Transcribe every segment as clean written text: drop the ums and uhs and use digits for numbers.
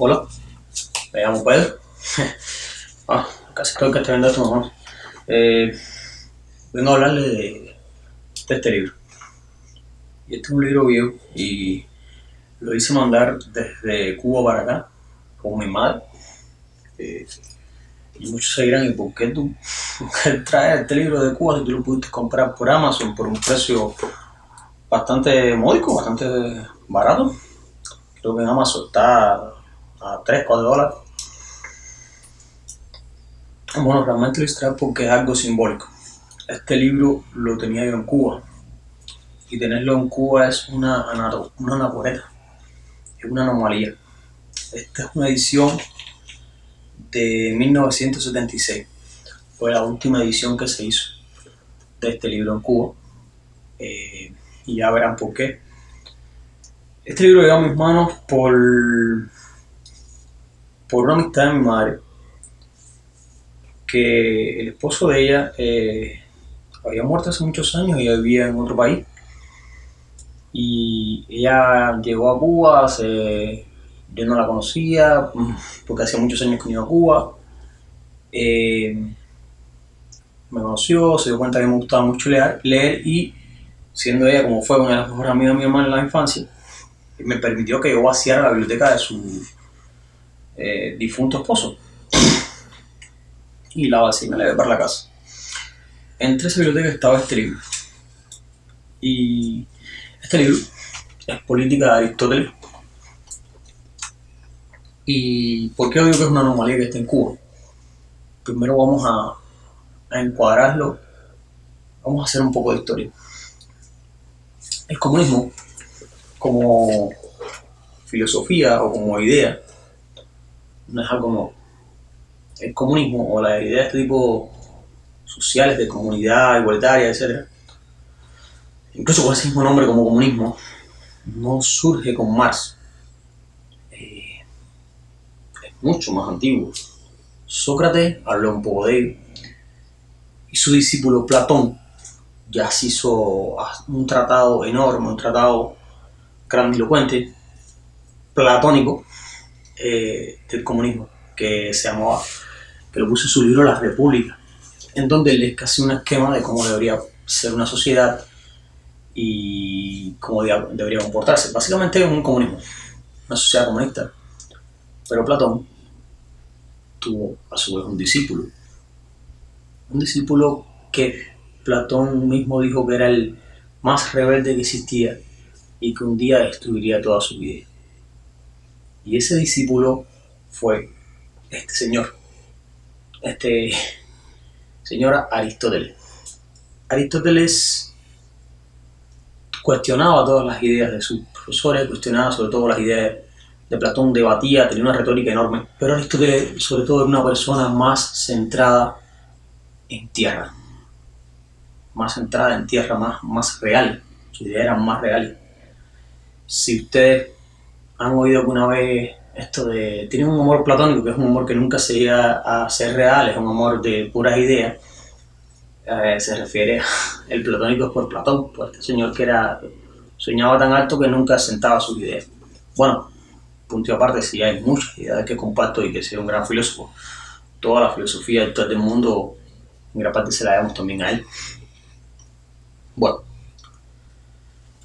Hola, me llamo Pedro. Casi estoy que estoy viendo esto mejor. Eh, Vengo a hablarle de este libro. Y este es un libro viejo y lo hice mandar desde Cuba para acá con mi madre. Eh, y muchos se dirán, ¿y por qué tú traes este libro de Cuba si tú lo pudiste comprar por Amazon por un precio bastante módico, bastante barato? Creo que en Amazon está a 3 4 dólares. Bueno, realmente lo hice traer porque es algo simbólico. Este libro lo tenía yo en Cuba y tenerlo en Cuba es una anacoreta, es una anomalía. Esta es una edición de 1976, fue la última edición que se hizo de este libro en Cuba, y ya verán por qué. Este libro llegó a mis manos por una amistad de mi madre, que el esposo de ella había muerto hace muchos años y vivía en otro país. Y ella llegó a Cuba, yo no la conocía porque hacía muchos años que no iba a Cuba. Eh, Me conoció, se dio cuenta que me gustaba mucho leer y siendo ella como fue una de las mejores amigas de mi hermana en la infancia, me permitió que yo vaciara la biblioteca de su difunto esposo y la vacié y me la llevé para la casa. Entre esa biblioteca estaba este libro y este libro es Política de Aristóteles. ¿Y por qué digo que es una anomalía que esté en Cuba? Primero vamos a encuadrarlo, vamos a hacer un poco de historia. El comunismo como filosofía o como idea no es algo nuevo. El comunismo o la idea de este tipo sociales de comunidad igualitaria, etcétera, incluso con ese mismo nombre como comunismo, no surge con Marx, es mucho más antiguo. Sócrates habló un poco de ello y su discípulo Platón ya se hizo un tratado enorme, un tratado grandilocuente, platónico, del comunismo, que se llamaba, que lo puso en su libro La República, en donde él es casi un esquema de cómo debería ser una sociedad y cómo debería comportarse. Básicamente es un comunismo, una sociedad comunista. Pero Platón tuvo a su vez un discípulo que Platón mismo dijo que era el más rebelde que existía y que un día destruiría toda su vida. Y ese discípulo fue este señor, este señor Aristóteles. Aristóteles cuestionaba todas las ideas de sus profesores, cuestionaba sobre todo las ideas de Platón, debatía, tenía una retórica enorme, pero Aristóteles sobre todo era una persona más centrada en tierra, más real, sus ideas eran más reales. Si ustedes han oído alguna vez esto de, tienen un amor platónico, que es un amor que nunca se llega a ser real, es un amor de puras ideas, se refiere, el platónico es por Platón, por este señor que soñaba tan alto que nunca sentaba sus ideas. Bueno, punto y aparte, si hay muchas ideas que comparto y que sea un gran filósofo, toda la filosofía actual del mundo, en gran parte se la damos también a él. Bueno,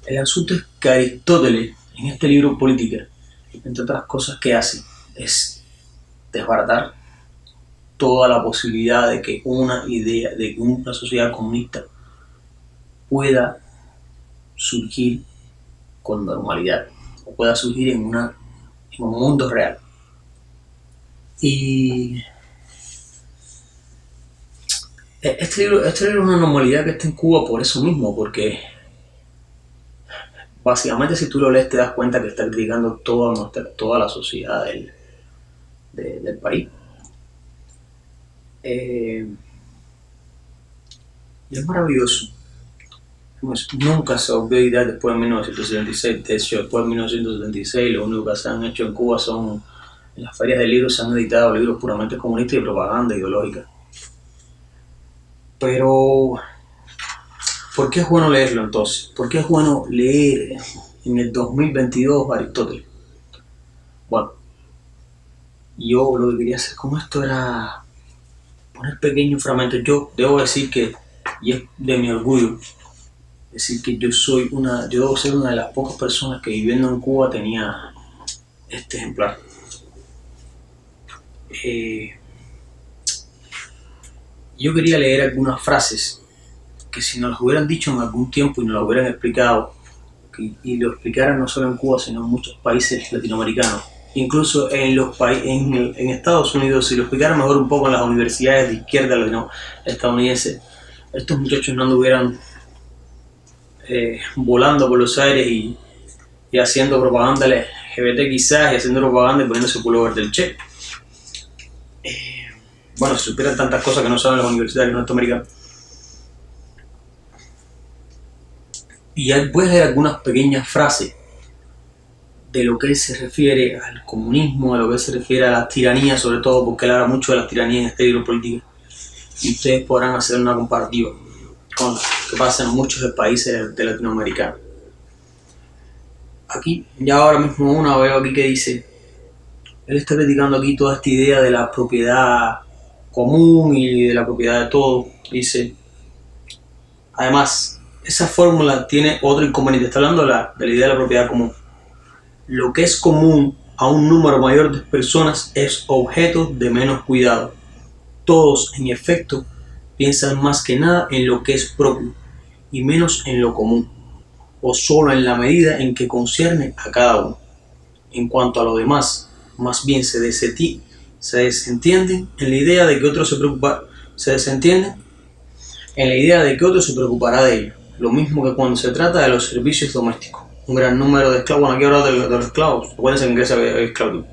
el asunto es que Aristóteles, en este libro Política, entre otras cosas que hace, es desbaratar toda la posibilidad de que una idea, de que una sociedad comunista pueda surgir con normalidad, o pueda surgir en un mundo real. Y este libro es una normalidad que está en Cuba por eso mismo, porque básicamente si tú lo lees te das cuenta que está criticando toda la sociedad del país. Y es maravilloso. Nunca se olvida después de 1976. De hecho, después de 1976 lo único que se han hecho en Cuba son, en las ferias de libros se han editado libros puramente comunistas y propaganda ideológica. Pero, ¿por qué es bueno leerlo entonces? ¿Por qué es bueno leer en el 2022 Aristóteles? Bueno, Y yo lo que quería hacer con esto era poner pequeños fragmentos. Yo debo decir que, y es de mi orgullo, decir que yo debo ser una de las pocas personas que viviendo en Cuba tenía este ejemplar. Yo quería leer algunas frases que si nos las hubieran dicho en algún tiempo y nos las hubieran explicado, y lo explicaran no solo en Cuba, sino en muchos países latinoamericanos, incluso en Estados Unidos, si lo explicaran mejor un poco en las universidades de izquierda estadounidenses, estos muchachos no anduvieran volando por los aires y haciendo propaganda LGBT quizás, y haciendo propaganda y poniéndose pullover del Che. Bueno, si supieran tantas cosas que no saben los universitarios norteamericanos. Y puedes leer algunas pequeñas frases de lo que él se refiere al comunismo, a lo que él se refiere a las tiranías, sobre todo porque él habla mucho de las tiranías en esta libro política. Y ustedes podrán hacer una comparativa con lo que pasa en muchos países de Latinoamérica. Aquí, ya ahora mismo veo aquí que dice, él está criticando aquí toda esta idea de la propiedad común y de la propiedad de todo. Dice, además, esa fórmula tiene otro inconveniente. Está hablando de la idea de la propiedad común. Lo que es común a un número mayor de personas es objeto de menos cuidado. Todos, en efecto, piensan más que nada en lo que es propio y menos en lo común, o solo en la medida en que concierne a cada uno. En cuanto a lo demás, más bien se desentienden en la idea de que otro se preocupará de ello, lo mismo que cuando se trata de los servicios domésticos. Un gran número de esclavos, bueno, aquí hablado de los esclavos, acuérdense que en Grecia había esclavitud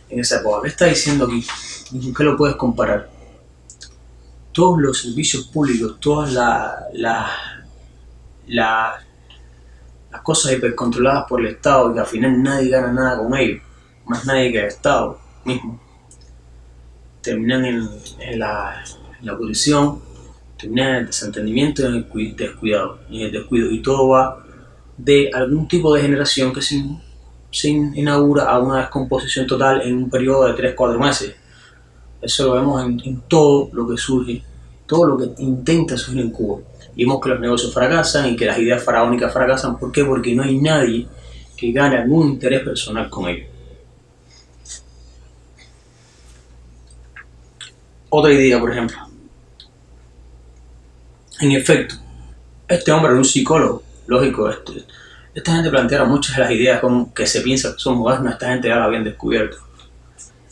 en esa época. ¿Qué está diciendo aquí? ¿Con qué lo puedes comparar? Todos los servicios públicos, todas las cosas hipercontroladas por el Estado y que al final nadie gana nada con ello, más nadie que el Estado mismo, terminan en la pudrición, terminan en el desentendimiento y en el descuido, y todo va de algún tipo de generación que se inaugura a una descomposición total en un periodo de 3-4 meses. Eso lo vemos en todo lo que surge, todo lo que intenta surgir en Cuba. Y vemos que los negocios fracasan y que las ideas faraónicas fracasan. ¿Por qué? Porque no hay nadie que gane algún interés personal con ello. Otra idea, por ejemplo. En efecto, este hombre era un psicólogo. Lógico, esta gente plantea muchas de las ideas que se piensa que son modernas. Esta gente ya la habían descubierto.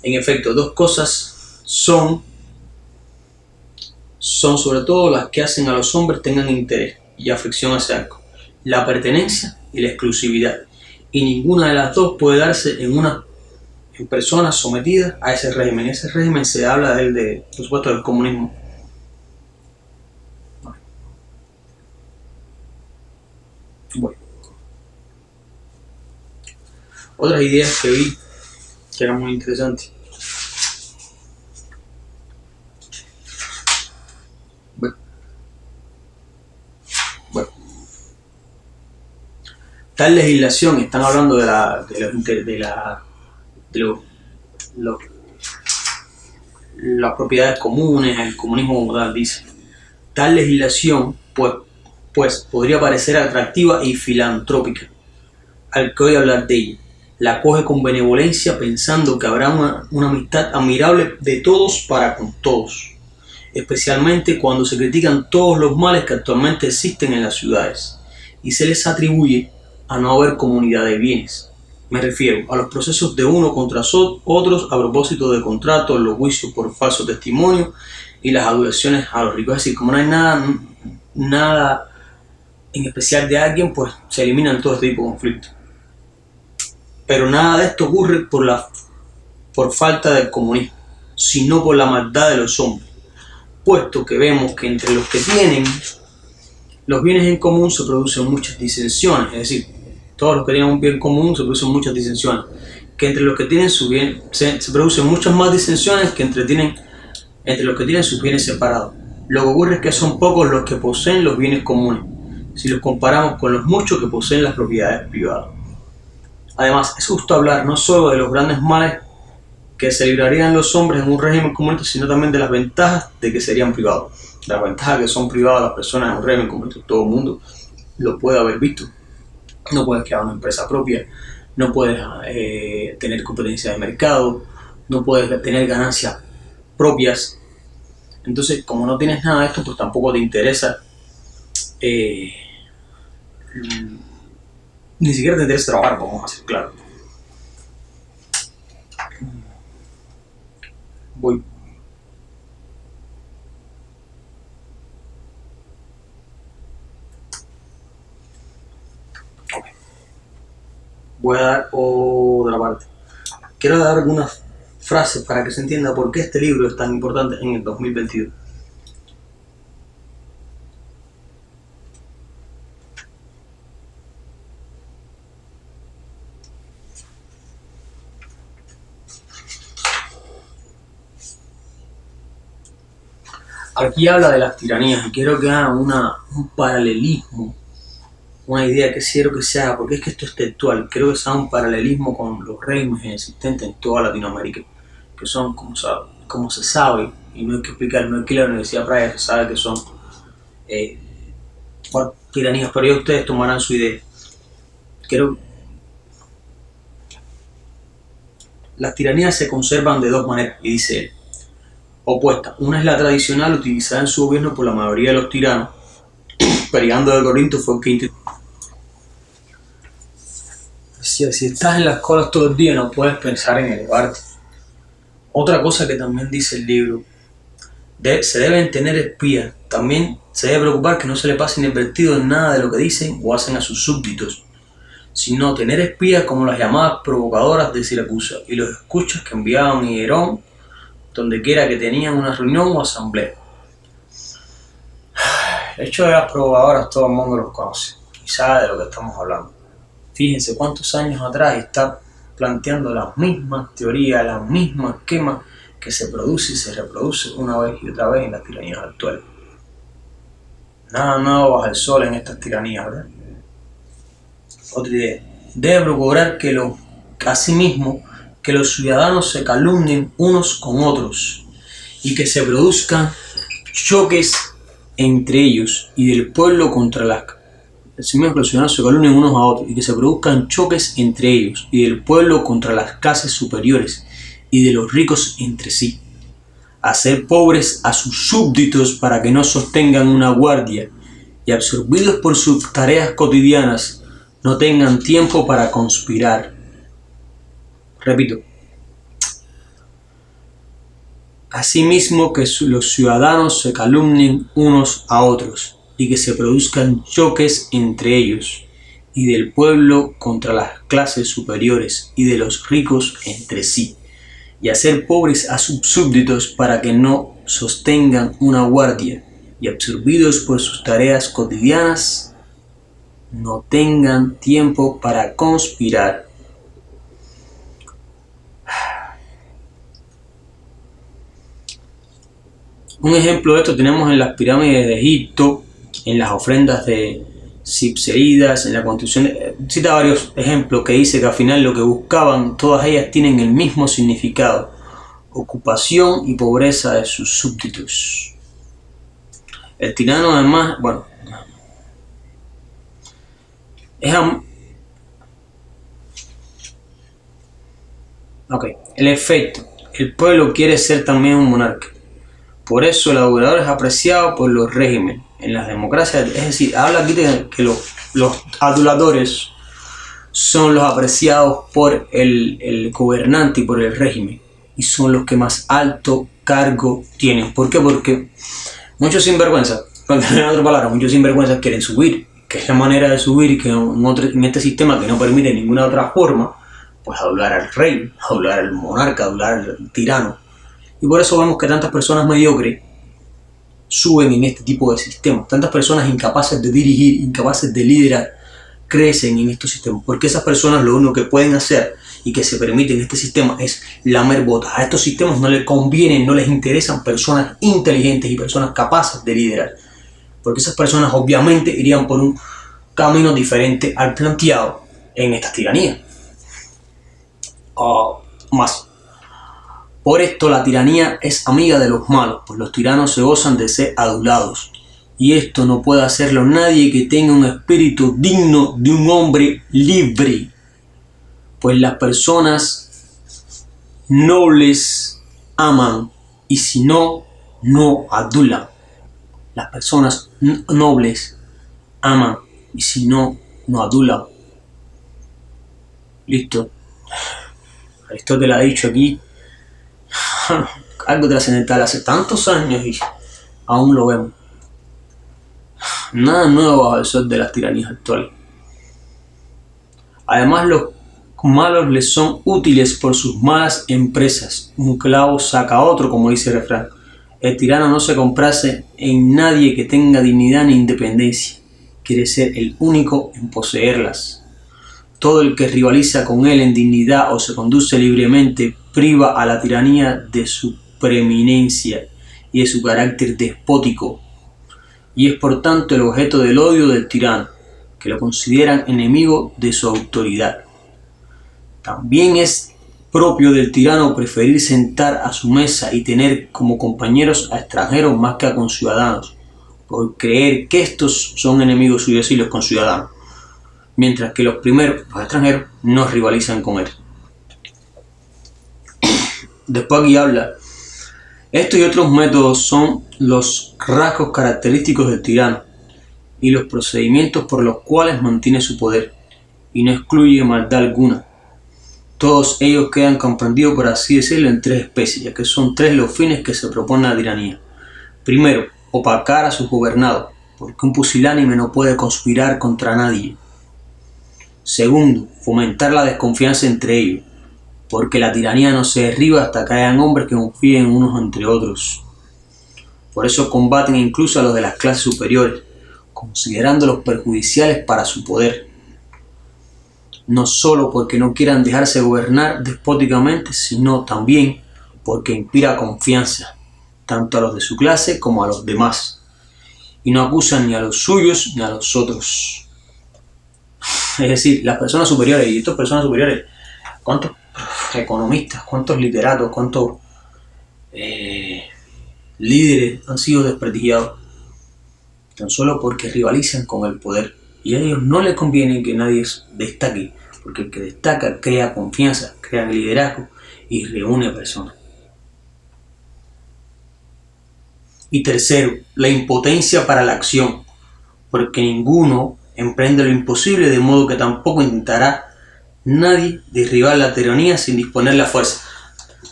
En efecto, dos cosas son sobre todo las que hacen a los hombres tengan interés y afección hacia algo: la pertenencia y la exclusividad. Y ninguna de las dos puede darse en personas sometidas a ese régimen. Ese régimen se habla por supuesto, del comunismo. Bueno. Otras ideas que vi que eran muy interesantes. Bueno. Tal legislación, están hablando de las propiedades comunes, el comunismo como tal, dice. Tal legislación, pues podría parecer atractiva y filantrópica al que oye hablar de ella. La acoge con benevolencia pensando que habrá una amistad admirable de todos para con todos, especialmente cuando se critican todos los males que actualmente existen en las ciudades y se les atribuye a no haber comunidad de bienes. Me refiero a los procesos de uno contra otros a propósito de contratos, los juicios por falso testimonio y las adulaciones a los ricos. Es decir, como no hay nada en especial de alguien, pues se eliminan todo este tipo de conflictos. Pero nada de esto ocurre por falta del comunismo, sino por la maldad de los hombres, puesto que vemos que entre los que tienen los bienes en común se producen muchas disensiones. Es decir, todos los que tienen un bien común se producen muchas disensiones, que entre los que tienen su bien se producen muchas más disensiones que entre los que tienen sus bienes separados. Lo que ocurre es que son pocos los que poseen los bienes comunes, si los comparamos con los muchos que poseen las propiedades privadas. Además, es justo hablar no solo de los grandes males que se librarían los hombres en un régimen como este, sino también de las ventajas de que serían privados. Las ventajas que son privadas las personas en un régimen como este, todo el mundo lo puede haber visto. No puedes crear una empresa propia, no puedes tener competencia de mercado, no puedes tener ganancias propias. Entonces, como no tienes nada de esto, pues tampoco te interesa, ni siquiera te interesa trabajar, vamos a ser claros. Voy. Okay. Voy a dar otra parte. Quiero dar algunas frases para que se entienda por qué este libro es tan importante en el 2022. Aquí habla de las tiranías y quiero que hagan un paralelismo, una idea que quiero que se haga, porque es que esto es textual, quiero que se haga un paralelismo con los regímenes existentes en toda Latinoamérica, que son, como se sabe, y no hay que explicar, no hay que ir a la Universidad Praga, se sabe que son tiranías, pero ya ustedes tomarán su idea. Las tiranías se conservan de dos maneras, y dice él, opuesta. Una es la tradicional utilizada en su gobierno por la mayoría de los tiranos. Periandro de Corinto fue el que intentó. Si estás en las colas todo el día no puedes pensar en elevarte. Otra cosa que también dice el libro, se deben tener espías. También se debe preocupar que no se le pase inadvertido en nada de lo que dicen o hacen a sus súbditos, sino tener espías como las llamadas provocadoras de Siracusa y los escuchas que enviaban a Hierón donde quiera que tenían una reunión o asamblea. El hecho de las provocadoras todo el mundo los conoce y sabe de lo que estamos hablando. Fíjense cuántos años atrás está planteando las mismas teorías, las mismas esquemas que se produce y se reproduce una vez y otra vez en las tiranías actuales. Nada nuevo bajo el sol en estas tiranías, ¿verdad? Otra idea. Debe procurar asimismo que los ciudadanos se calumnien unos con otros y que se produzcan choques entre ellos y del pueblo contra las asimismo que los ciudadanos se calumnien unos a otros y que se produzcan choques entre ellos y del pueblo contra las clases superiores y de los ricos entre sí, hacer pobres a sus súbditos para que no sostengan una guardia y absorbidos por sus tareas cotidianas no tengan tiempo para conspirar. Repito, asimismo que los ciudadanos se calumnien unos a otros y que se produzcan choques entre ellos y del pueblo contra las clases superiores y de los ricos entre sí, y hacer pobres a sus súbditos para que no sostengan una guardia y absorbidos por sus tareas cotidianas no tengan tiempo para conspirar. Un ejemplo de esto tenemos en las pirámides de Egipto, en las ofrendas de Cipseidas, en la construcción. Cita varios ejemplos que dice que al final lo que buscaban, todas ellas tienen el mismo significado: ocupación y pobreza de sus súbditos. El tirano además, el efecto. El pueblo quiere ser también un monarca. Por eso el adulador es apreciado por los regímenes. En las democracias, es decir, habla aquí de que los aduladores son los apreciados por el gobernante y por el régimen. Y son los que más alto cargo tienen. ¿Por qué? Porque muchos sinvergüenzas, en otras palabras, muchos sinvergüenzas quieren subir. Que es la manera de subir que en este sistema que no permite ninguna otra forma, pues adular al rey, adular al monarca, adular al tirano. Y por eso vemos que tantas personas mediocres suben en este tipo de sistemas. Tantas personas incapaces de dirigir, incapaces de liderar, crecen en estos sistemas. Porque esas personas lo único que pueden hacer y que se permite en este sistema es lamer botas. A estos sistemas no les convienen, no les interesan personas inteligentes y personas capaces de liderar. Porque esas personas obviamente irían por un camino diferente al planteado en estas tiranías. Más. Por esto la tiranía es amiga de los malos, pues los tiranos se gozan de ser adulados. Y esto no puede hacerlo nadie que tenga un espíritu digno de un hombre libre, pues las personas nobles aman y si no, no adulan. Las personas nobles aman y si no, no adulan. Listo. Aristóteles ha dicho aquí algo trascendental hace tantos años y aún lo vemos. Nada nuevo bajo el sol de las tiranías actuales. Además, los malos les son útiles por sus malas empresas. Un clavo saca otro, como dice el refrán. El tirano no se complace en nadie que tenga dignidad ni independencia. Quiere ser el único en poseerlas. Todo el que rivaliza con él en dignidad o se conduce libremente priva a la tiranía de su preeminencia y de su carácter despótico. Y es por tanto el objeto del odio del tirano, que lo consideran enemigo de su autoridad. También es propio del tirano preferir sentar a su mesa y tener como compañeros a extranjeros más que a conciudadanos, por creer que estos son enemigos suyos y los conciudadanos, mientras que los primeros, los extranjeros, no rivalizan con él. Después aquí habla, estos y otros métodos son los rasgos característicos del tirano y los procedimientos por los cuales mantiene su poder, y no excluye maldad alguna. Todos ellos quedan comprendidos, por así decirlo, en tres especies, ya que son tres los fines que se propone la tiranía. Primero, opacar a sus gobernados, porque un pusilánime no puede conspirar contra nadie. Segundo, fomentar la desconfianza entre ellos, porque la tiranía no se derriba hasta que hayan hombres que confíen unos entre otros. Por eso combaten incluso a los de las clases superiores, considerándolos perjudiciales para su poder. No solo porque no quieran dejarse gobernar despóticamente, sino también porque inspira confianza, tanto a los de su clase como a los demás, y no acusan ni a los suyos ni a los otros. Es decir, las personas superiores, y estas personas superiores, ¿cuántos economistas, cuántos literatos, cuántos líderes han sido desprestigiados? Tan solo porque rivalizan con el poder. Y a ellos no les conviene que nadie destaque, porque el que destaca crea confianza, crea liderazgo y reúne personas. Y tercero, la impotencia para la acción, porque ninguno emprende lo imposible, de modo que tampoco intentará nadie derribar la tiranía sin disponer la fuerza.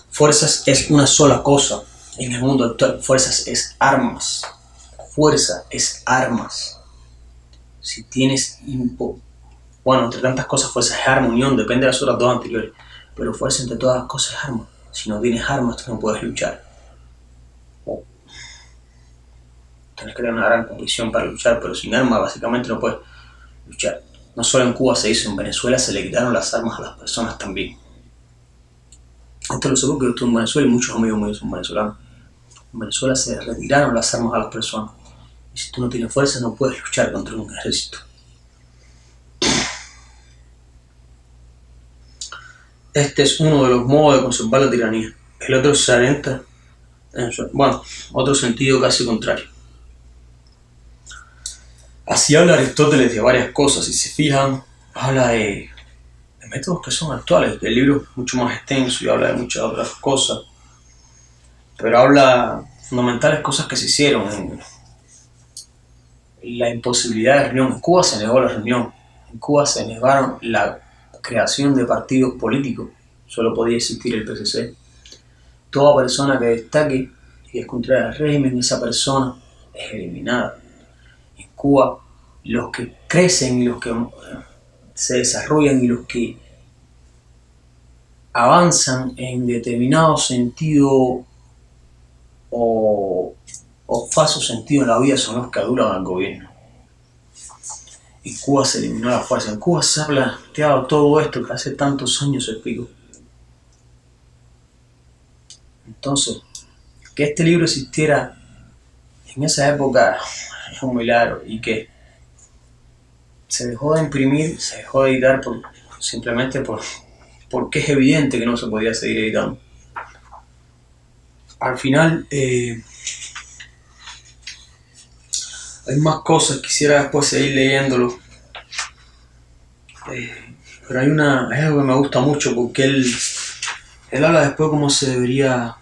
Fuerzas es una sola cosa en el mundo actual. Fuerzas es armas. Fuerza es armas. Si tienes bueno, entre tantas cosas, fuerza es arma, unión, depende de las otras dos anteriores. Pero fuerza entre todas las cosas es arma. Si no tienes armas, tú no puedes luchar. Tienes que tener una gran convicción para luchar, pero sin armas básicamente no puedes luchar. No solo en Cuba se hizo, en Venezuela se le quitaron las armas a las personas también. Esto lo sé porque yo estuve en Venezuela y muchos amigos míos son venezolanos. En Venezuela se retiraron las armas a las personas. Y si tú no tienes fuerza, no puedes luchar contra un ejército. Este es uno de los modos de conservar la tiranía. El otro se orienta en otro sentido casi contrario. Así habla Aristóteles de varias cosas. Si se fijan, habla de métodos que son actuales. El libro es mucho más extenso y habla de muchas otras cosas. Pero habla de fundamentales cosas que se hicieron. La imposibilidad de reunión. En Cuba se negó la reunión. En Cuba se negaron la creación de partidos políticos. Solo podía existir el PCC. Toda persona que destaque y es contraria al régimen, esa persona es eliminada. En Cuba, los que crecen y los que se desarrollan y los que avanzan en determinado sentido o falso sentido en la vida son los que adulan al gobierno. En Cuba se eliminó la fuerza. En Cuba se ha planteado todo esto que hace tantos años se explicó. Entonces, que este libro existiera en esa época es un milagro, y que se dejó de imprimir, se dejó de editar simplemente porque es evidente que no se podía seguir editando. al final hay más cosas, quisiera después seguir leyéndolo. Pero hay algo que me gusta mucho porque él habla después cómo se debería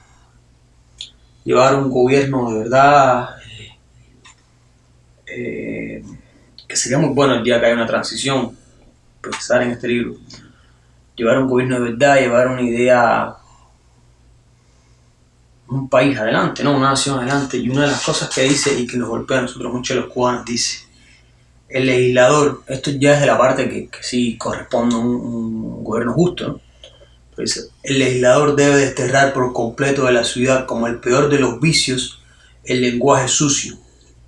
llevar un gobierno de verdad, que sería muy bueno el día que haya una transición, pensar en este libro. Llevar un gobierno de verdad, llevar una idea, un país adelante, ¿no? Una nación adelante. Y una de las cosas que dice y que nos golpea a nosotros mucho los cubanos, dice, el legislador, esto ya es de la parte que sí corresponde a un gobierno justo, ¿no? Pero dice, el legislador debe desterrar por completo de la ciudad como el peor de los vicios el lenguaje sucio,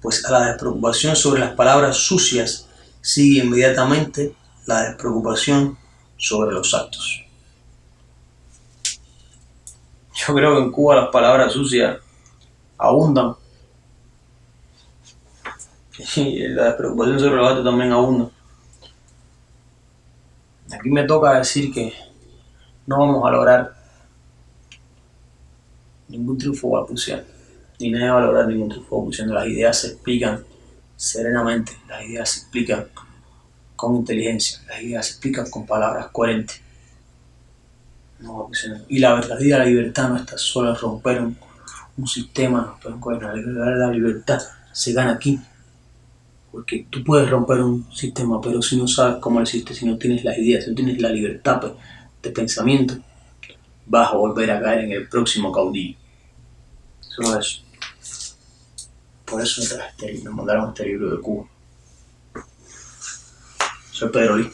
pues a la despreocupación sobre las palabras sucias sigue inmediatamente la despreocupación sobre los actos. Yo creo que en Cuba las palabras sucias abundan y la despreocupación sobre los actos también abunda. Aquí me toca decir que no vamos a lograr ningún triunfo guapuciano, ni nadie va a lograr ningún triunfo guapuciano. Las ideas se explican serenamente, las ideas se explican con inteligencia, las ideas se explican con palabras coherentes. No, y la verdadera libertad no está solo en romper un sistema, la libertad se gana aquí. Porque tú puedes romper un sistema, pero si no sabes cómo lo hiciste, si no tienes las ideas, si no tienes la libertad de pensamiento, vas a volver a caer en el próximo caudillo. Solo eso. Por eso me mandaron este libro de Cuba. Soy Pedro Lee.